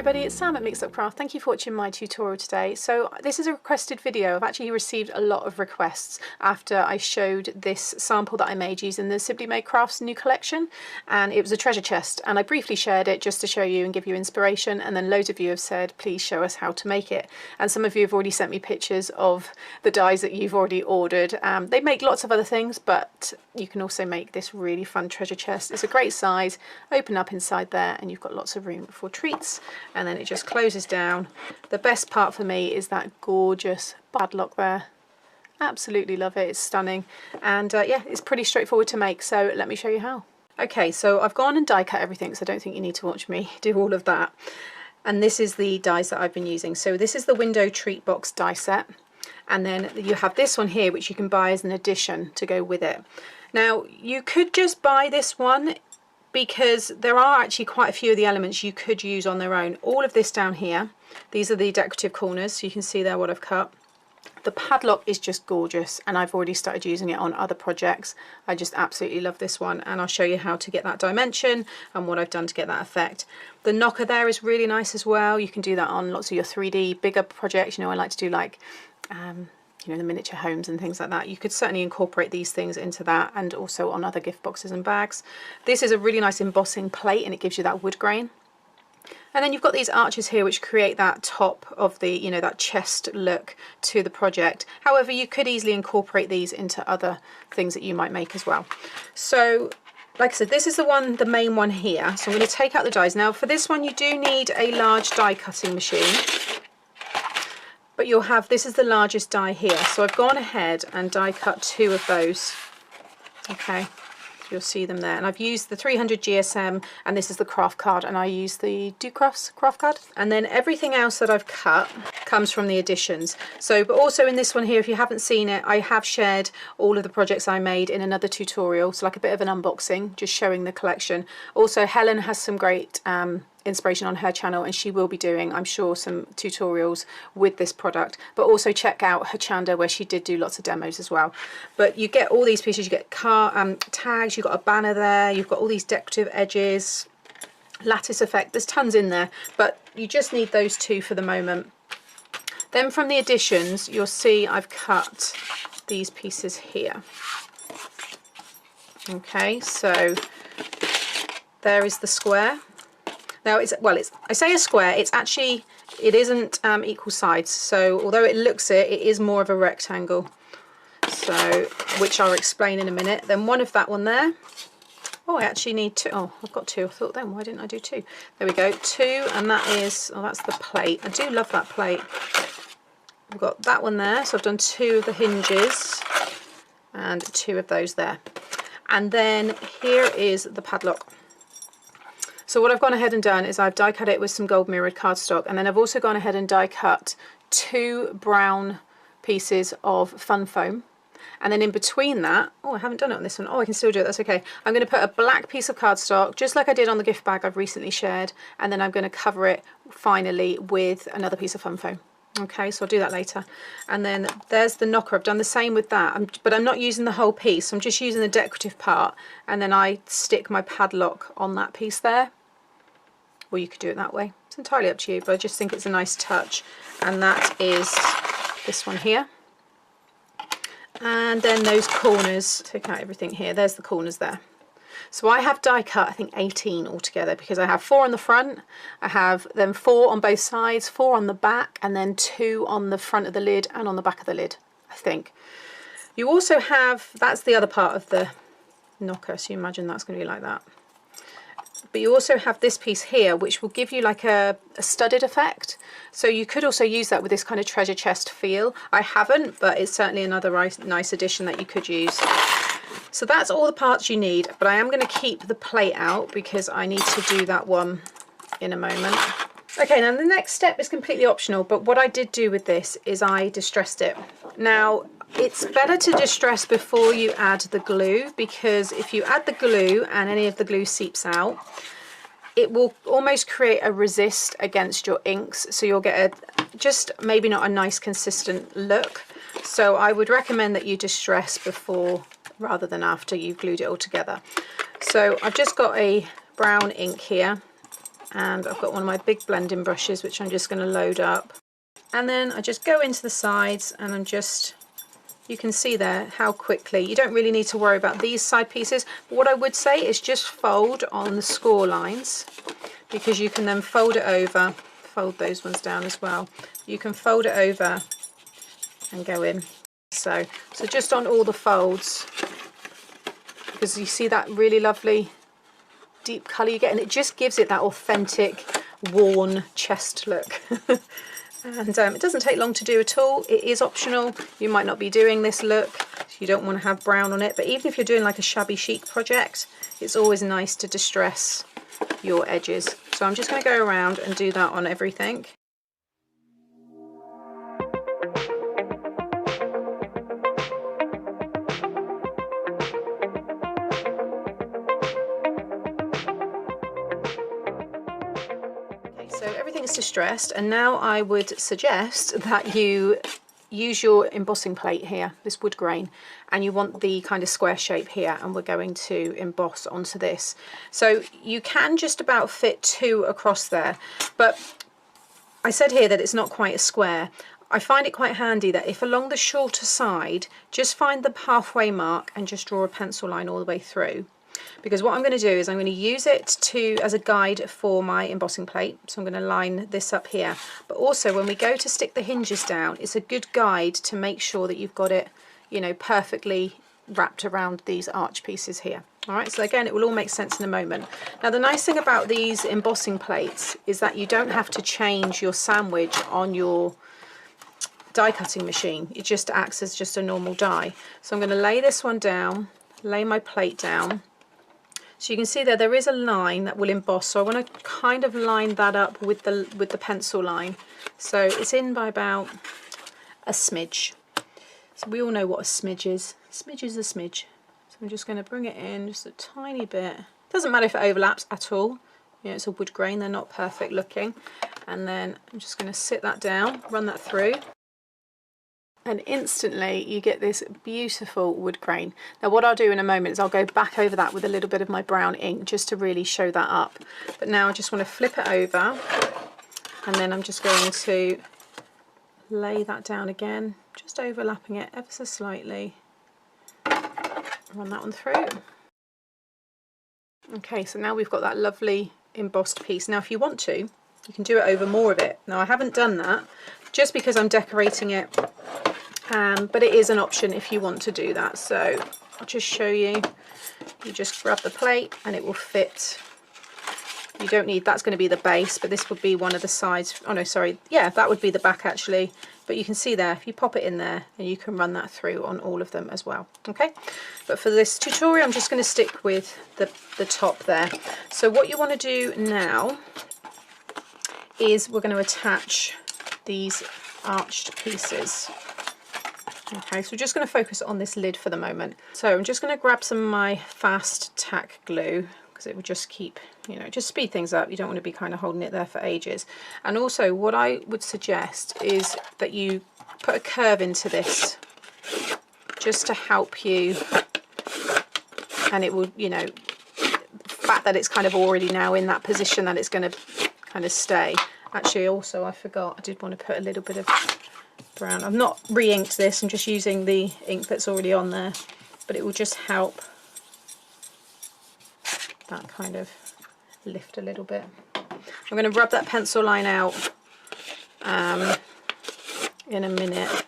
everybody, it's Sam at Mixed Up Craft. Thank you for watching my tutorial today. So this is a requested video. I've actually received a lot of requests after I showed this sample that I made using the Simply Made Crafts new collection, and it was a treasure chest, and I briefly shared it just to show you and give you inspiration, and then loads of you have said please show us how to make it, and some of you have already sent me pictures of the dies that you've already ordered. They make lots of other things, but you can also make this really fun treasure chest. It's a great size, open up inside there and you've got lots of room for treats, and then it just closes down. The best part for me is that gorgeous padlock there. Absolutely love it, it's stunning, and yeah, it's pretty straightforward to make, so let me show you how. Okay, so I've gone and die cut everything, so I don't think you need to watch me do all of that. And this is the dies that I've been using. So this is the Window Treat Box die set, and then you have this one here which you can buy as an addition to go with it. Now you could just buy this one, because there are actually quite a few of the elements you could use on their own. All of this down here, these are the decorative corners, so you can see there what I've cut. The padlock is just gorgeous, and I've already started using it on other projects. I just absolutely love this one, and I'll show you how to get that dimension and what I've done to get that effect. The knocker there is really nice as well. You can do that on lots of your 3D bigger projects. You know, I like to do like you know, the miniature homes and things like that. You could certainly incorporate these things into that, and also on other gift boxes and bags. This is a really nice embossing plate, and it gives you that wood grain. And then you've got these arches here which create that top of the, you know, that chest look to the project. However, you could easily incorporate these into other things that you might make as well. So like I said, this is the one, the main one here. So I'm going to take out the dies. Now for this one you do need a large die cutting machine. But you'll have, this is the largest die here, so I've gone ahead and die cut 2 of those. Okay, you'll see them there, and I've used the 300 GSM, and this is the craft card, and I use the Do Crafts craft card. And then everything else that I've cut comes from the additions. So, but also in this one here, if you haven't seen it, I have shared all of the projects I made in another tutorial, so like a bit of an unboxing, just showing the collection. Also, Helen has some great inspiration on her channel, and she will be doing, I'm sure, some tutorials with this product. But also check out her channel where she did do lots of demos as well. But you get all these pieces, you get tags, you've got a banner there, you've got all these decorative edges, lattice effect, there's tons in there, but you just need those 2 for the moment. Then from the additions you'll see I've cut these pieces here. Okay, so there is the square. Now it's, well, it's, I say a square, it's actually, it isn't equal sides, so although it looks it is more of a rectangle, so, which I'll explain in a minute. Then one of that one there, oh, I actually need 2, oh, I've got 2, I thought then, why didn't I do 2? There we go, 2, and that is, oh, that's the plate. I do love that plate. I've got that one there, so I've done 2 of the hinges, and 2 of those there. And then here is the padlock. So what I've gone ahead and done is I've die cut it with some gold mirrored cardstock, and then I've also gone ahead and die cut 2 brown pieces of fun foam, and then in between that, oh, I haven't done it on this one, oh, I can still do it, that's okay. I'm going to put a black piece of cardstock just like I did on the gift bag I've recently shared, and then I'm going to cover it finally with another piece of fun foam. Okay, so I'll do that later. And then there's the knocker. I've done the same with that, but I'm not using the whole piece, I'm just using the decorative part, and then I stick my padlock on that piece there. Or you could do it that way, it's entirely up to you, but I just think it's a nice touch. And that is this one here. And then those corners, take out everything here, there's the corners there. So I have die cut, I think 18 altogether, because I have 4 on the front, I have then 4 on both sides, 4 on the back, and then 2 on the front of the lid and on the back of the lid, I think. You also have, that's the other part of the knocker, so you imagine that's going to be like that. But you also have this piece here which will give you like a studded effect, so you could also use that with this kind of treasure chest feel. I haven't, but it's certainly another nice addition that you could use. So that's all the parts you need, but I am going to keep the plate out because I need to do that one in a moment. Okay, now the next step is completely optional, but what I did do with this is I distressed it. Now it's better to distress before you add the glue, because if you add the glue and any of the glue seeps out, it will almost create a resist against your inks, so you'll get a just maybe not a nice consistent look. So I would recommend that you distress before rather than after you've glued it all together. So I've just got a brown ink here, and I've got one of my big blending brushes which I'm just going to load up, and then I just go into the sides, and I'm just, you can see there how quickly, you don't really need to worry about these side pieces, but what I would say is just fold on the score lines, because you can then fold it over, fold those ones down as well, you can fold it over and go in. So just on all the folds, because you see that really lovely deep colour you get, and it just gives it that authentic worn chest look. And it doesn't take long to do at all. It is optional. You might not be doing this look, you don't want to have brown on it, but even if you're doing like a shabby chic project, it's always nice to distress your edges. So I'm just going to go around and do that on everything. So everything is distressed, and now I would suggest that you use your embossing plate here, this wood grain, and you want the kind of square shape here, and we're going to emboss onto this. So you can just about fit 2 across there, but I said here that it's not quite a square. I find it quite handy that if along the shorter side, just find the halfway mark and just draw a pencil line all the way through. Because what I'm going to do is I'm going to use it as a guide for my embossing plate. So I'm going to line this up here. But also when we go to stick the hinges down, it's a good guide to make sure that you've got it, you know, perfectly wrapped around these arch pieces here. All right, so again, it will all make sense in a moment. Now, the nice thing about these embossing plates is that you don't have to change your sandwich on your die cutting machine. It just acts as just a normal die. So I'm going to lay this one down, lay my plate down. So you can see there is a line that will emboss, so I want to kind of line that up with the pencil line. So it's in by about a smidge. So we all know what a smidge is. A smidge is a smidge. So I'm just going to bring it in just a tiny bit. Doesn't matter if it overlaps at all. You know, it's a wood grain, they're not perfect looking. And then I'm just going to sit that down, run that through. And instantly you get this beautiful wood grain. Now what I'll do in a moment is I'll go back over that with a little bit of my brown ink just to really show that up. But now I just want to flip it over, and then I'm just going to lay that down again, just overlapping it ever so slightly. Run that one through. Okay, so now we've got that lovely embossed piece. Now if you want to, you can do it over more of it. Now I haven't done that just because I'm decorating it, but it is an option if you want to do that. So I'll just show you. You just grab the plate and it will fit. You don't need, that's going to be the base, but this would be one of the sides. Oh no, sorry, yeah, that would be the back actually. But you can see there, if you pop it in there, then you can run that through on all of them as well. Okay, but for this tutorial, I'm just going to stick with the top there. So what you want to do now is we're going to attach these arched pieces. Okay, so we're just going to focus on this lid for the moment. So I'm just going to grab some of my fast tack glue, because it would just keep, you know, just speed things up. You don't want to be kind of holding it there for ages. And also what I would suggest is that you put a curve into this just to help you, and it will, you know, the fact that it's kind of already now in that position that it's going to kind of stay. Actually, also, I forgot, I did want to put a little bit of brown. I've not re-inked this, I'm just using the ink that's already on there, but it will just help that kind of lift a little bit. I'm going to rub that pencil line out in a minute.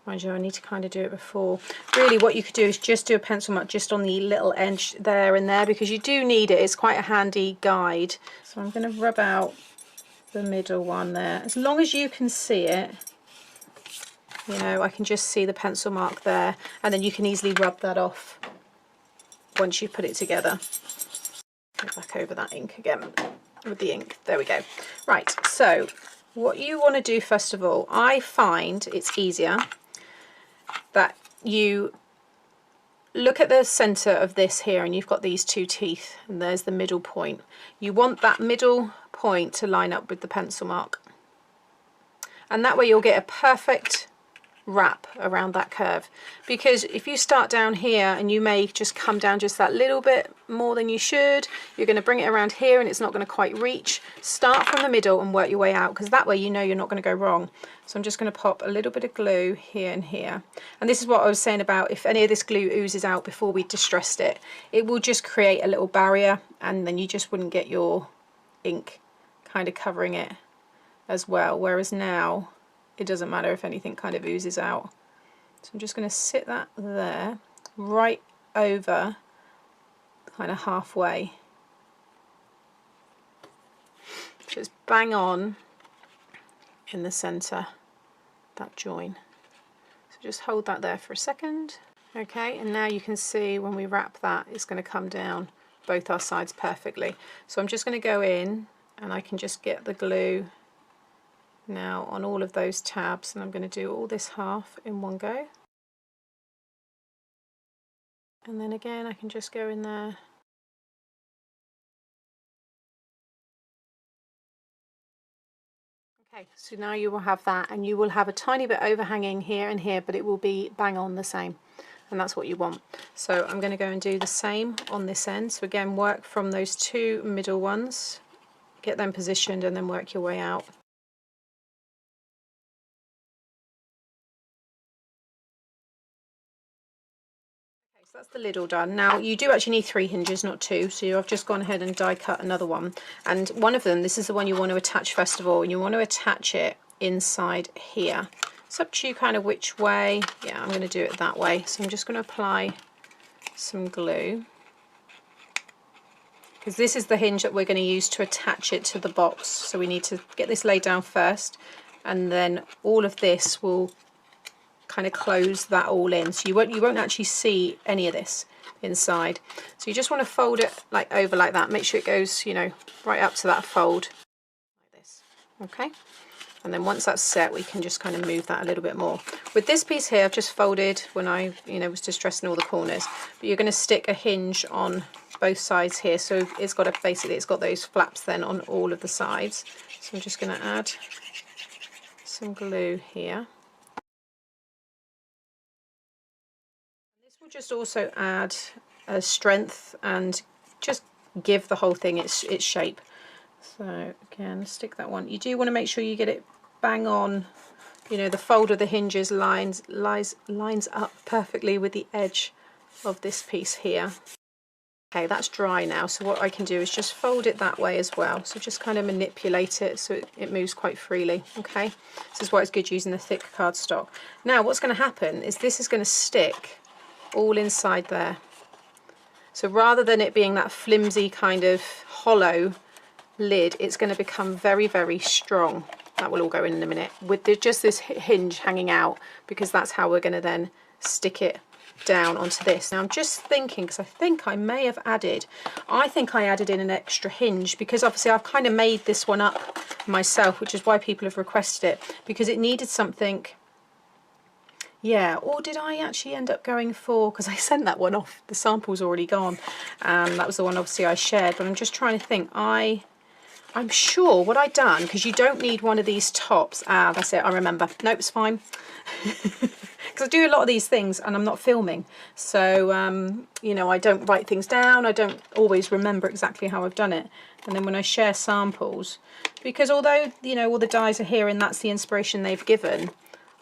Mind you, I need to kind of do it before. Really what you could do is just do a pencil mark just on the little edge there and there, because you do need it. It's quite a handy guide. So I'm going to rub out the middle one there. As long as you can see it, you know, I can just see the pencil mark there, and then you can easily rub that off once you put it together. Go back over that ink again with the ink. There we go. Right, so what you want to do first of all, I find it's easier that you look at the center of this here, and you've got these two teeth, and there's the middle point. You want that middle point to line up with the pencil mark, and that way you'll get a perfect wrap around that curve, because if you start down here and you may just come down just that little bit more than you should, you're going to bring it around here and it's not going to quite reach. Start from the middle and work your way out, because that way you know you're not going to go wrong. So I'm just going to pop a little bit of glue here and here, and this is what I was saying about if any of this glue oozes out before we distressed it, it will just create a little barrier, and then you just wouldn't get your ink kind of covering it as well, whereas now it doesn't matter if anything kind of oozes out. So I'm just going to sit that there, right over kind of halfway, just bang on in the center, that join. So just hold that there for a second. Okay, and now you can see when we wrap that, it's going to come down both our sides perfectly. So I'm just going to go in and I can just get the glue now on all of those tabs, and I'm going to do all this half in one go. And then again I can just go in there. Okay, so now you will have that, and you will have a tiny bit overhanging here and here, but it will be bang on the same, and that's what you want. So I'm going to go and do the same on this end. So again, work from those two middle ones, get them positioned, and then work your way out. So that's the lid all done. Now you do actually need 3 hinges, not 2, so I've just gone ahead and die cut another one, and one of them, this is the one you want to attach first of all, and you want to attach it inside here. It's up to you kind of which way. Yeah, I'm going to do it that way. So I'm just going to apply some glue, because this is the hinge that we're going to use to attach it to the box. So we need to get this laid down first, and then all of this will kind of close that all in, so you won't actually see any of this inside. So you just want to fold it like over like that, make sure it goes, you know, right up to that fold like this. Okay, and then once that's set, we can just kind of move that a little bit more. With this piece here, I've just folded when I, you know, was distressing all the corners, but you're going to stick a hinge on both sides here, so it's got basically it's got those flaps then on all of the sides. So I'm just going to add some glue here. We'll just also add a strength and just give the whole thing its shape. So again, stick that one. You do want to make sure you get it bang on, you know, the fold of the hinges lines up perfectly with the edge of this piece here. Okay, that's dry now, so what I can do is just fold it that way as well. So just kind of manipulate it so it moves quite freely. Okay, this is why it's good using the thick cardstock. Now what's going to happen is this is going to stick all inside there. So rather than it being that flimsy kind of hollow lid, it's going to become very, very strong. That will all go in a minute with just this hinge hanging out, because that's how we're going to then stick it down onto this. Now I'm just thinking, because I think I may have added, I think I added in an extra hinge, because obviously I've kind of made this one up myself, which is why people have requested it, because it needed something. Yeah, or did I actually end up going for, because I sent that one off, the sample's already gone, that was the one obviously I shared, but I'm just trying to think, I'm sure what I'd done, because you don't need one of these tops, that's it, I remember, nope, it's fine, because I do a lot of these things and I'm not filming, so you know, I don't write things down, I don't always remember exactly how I've done it, and then when I share samples, because although, you know, all the dies are here and that's the inspiration they've given,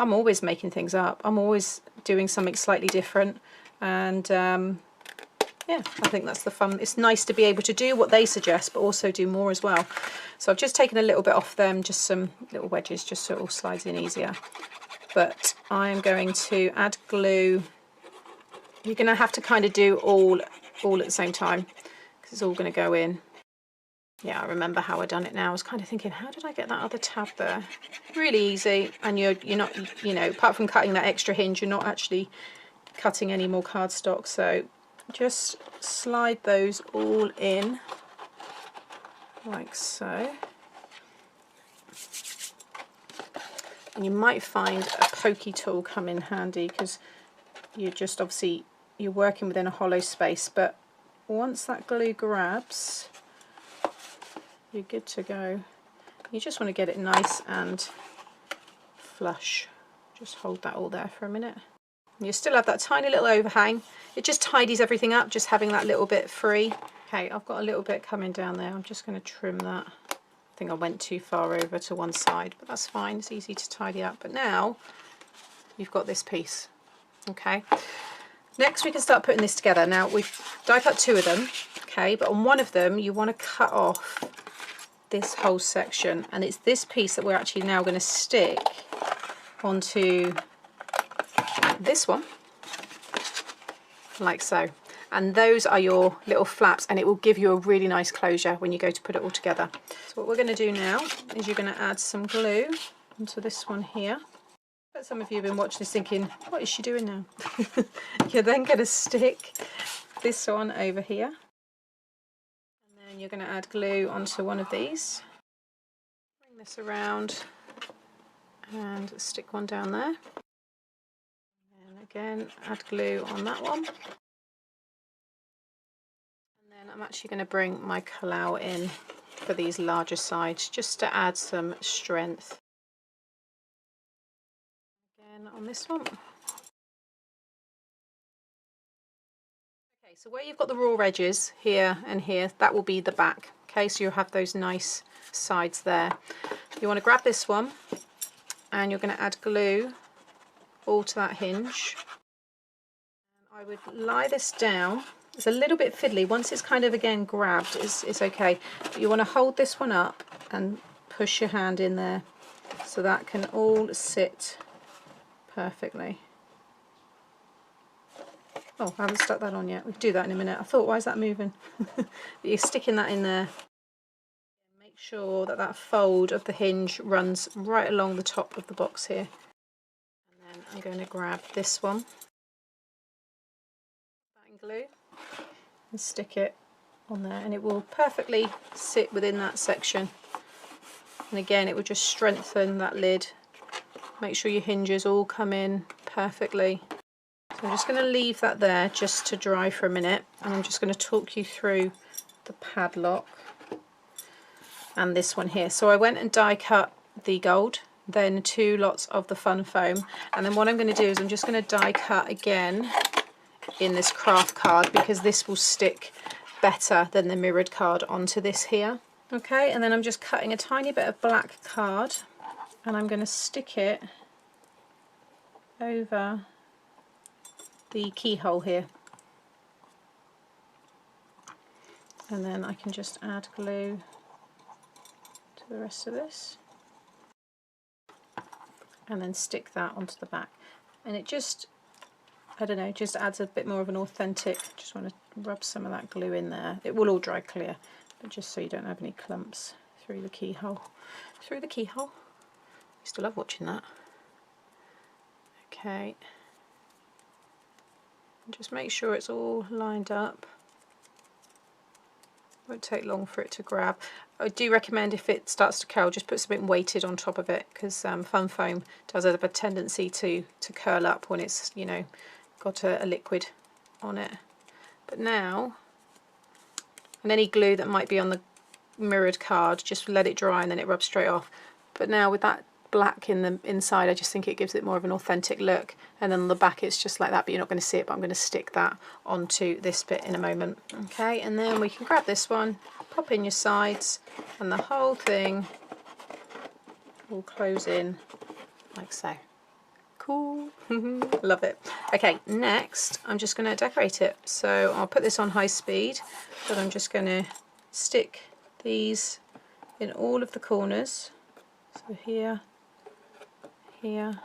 I'm always making things up. I'm always doing something slightly different, and yeah, I think that's the fun. It's nice to be able to do what they suggest, but also do more as well. So I've just taken a little bit off them, just some little wedges, just so it all slides in easier. But I'm going to add glue. You're going to have to kind of do all at the same time, because it's all going to go in. Yeah, I remember how I done it now. I was kind of thinking, how did I get that other tab there? Really easy, and you're not, you know, apart from cutting that extra hinge, you're not actually cutting any more cardstock. So just slide those all in like so. And you might find a pokey tool come in handy, because you're just obviously you're working within a hollow space, but once that glue grabs, you're good to go. You just want to get it nice and flush, Just hold that all there for a minute. And you still have that tiny little overhang. It just tidies everything up, just having that little bit free. Okay, I've got a little bit coming down there. I'm just going to trim that. I think I went too far over to one side, but that's fine. It's easy to tidy up. But now you've got this piece. Okay. Next we can start putting this together. Now we've die cut 2 of them, okay, but on one of them you want to cut off this whole section, and it's this piece that we're actually now going to stick onto this one, like so. And those are your little flaps, and it will give you a really nice closure when you go to put it all together. So what we're going to do now is you're going to add some glue onto this one here. But some of you have been watching this thinking, what is she doing now? You're then going to stick this one over here, and then you're going to add glue onto one of these. Bring this around and stick one down there. And again, add glue on that one. And then I'm actually going to bring my Kalau in for these larger sides, just to add some strength. Again on this one. Okay, so where you've got the raw edges here and here, that will be the back. Okay, so you'll have those nice sides there. You want to grab this one, and you're going to add glue all to that hinge. And I would lie this down. It's a little bit fiddly. Once it's kind of again grabbed, it's okay. But you want to hold this one up and push your hand in there so that can all sit perfectly. Oh, I haven't stuck that on yet. We'll do that in a minute. I thought, why is that moving? But you're sticking that in there. Make sure that that fold of the hinge runs right along the top of the box here. And then I'm going to grab this one, that in glue, and stick it on there, and it will perfectly sit within that section. And again, it will just strengthen that lid. Make sure your hinges all come in perfectly. So I'm just going to leave that there just to dry for a minute, and I'm just going to talk you through the padlock and this one here. So I went and die cut the gold, then 2 lots of the fun foam, and then what I'm going to do is I'm just going to die cut again in this craft card, because this will stick better than the mirrored card onto this here. Okay, and then I'm just cutting a tiny bit of black card, and I'm going to stick it over the keyhole here, and then I can just add glue to the rest of this and then stick that onto the back, and it just, I don't know, just adds a bit more of an authentic. Just want to rub some of that glue in there. It will all dry clear, but just so you don't have any clumps through the keyhole. Through the keyhole. I used to love watching that. Okay. Just make sure it's all lined up. Won't take long for it to grab. I do recommend, if it starts to curl, just put something weighted on top of it, because fun foam does have a tendency to curl up when it's, you know, got a liquid on it. But now, and any glue that might be on the mirrored card, just let it dry and then it rubs straight off. But now with that black in the inside, I just think it gives it more of an authentic look, and then on the back it's just like that, but you're not going to see it, but I'm going to stick that onto this bit in a moment. Okay, and then we can grab this one, pop in your sides, and the whole thing will close in like so. Cool. Love it. Okay, next I'm just going to decorate it. So I'll put this on high speed, but I'm just going to stick these in all of the corners. So here, here,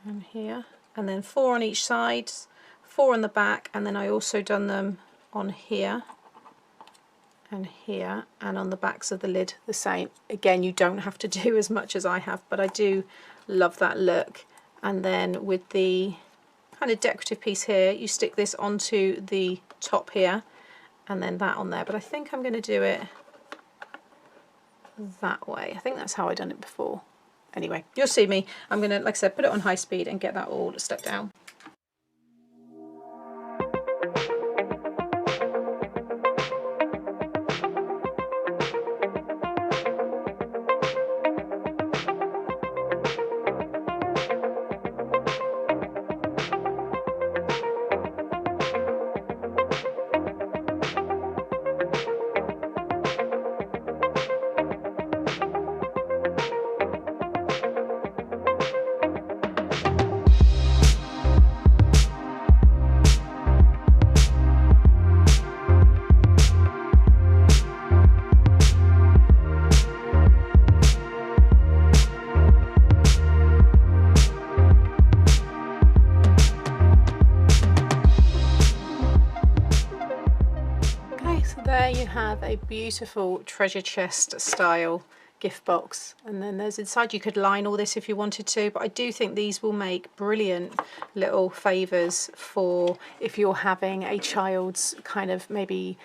and here, and then 4 on each side, 4 on the back, and then I also done them on here and here, and on the backs of the lid the same. Again, you don't have to do as much as I have, but I do love that look. And then with the kind of decorative piece here, you stick this onto the top here, and then that on there. But I think I'm going to do it that way. I think that's how I done it before. Anyway, you'll see me. I'm going to, like I said, put it on high speed and get that all stuck down. have a beautiful treasure chest style gift box, and then there's inside, you could line all this if you wanted to, but I do think these will make brilliant little favours for if you're having a child's kind of maybe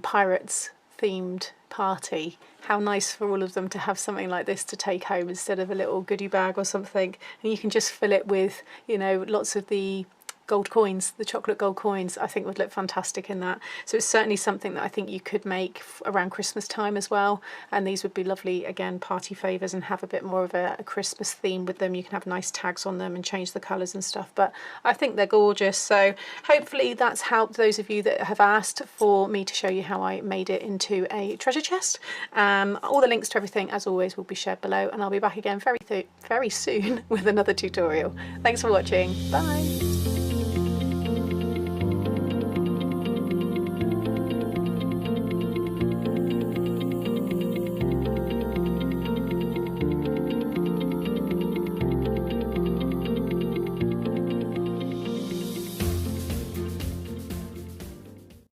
pirates themed party. How nice for all of them to have something like this to take home instead of a little goodie bag or something, and you can just fill it with, you know, lots of the gold coins, the chocolate gold coins. I think would look fantastic in that. So it's certainly something that I think you could make around Christmas time as well, and these would be lovely, again, party favours, and have a bit more of a Christmas theme with them. You can have nice tags on them and change the colours and stuff, but I think they're gorgeous. So hopefully that's helped those of you that have asked for me to show you how I made it into a treasure chest. All the links to everything, as always, will be shared below, and I'll be back again very soon with another tutorial. Thanks for watching. Bye.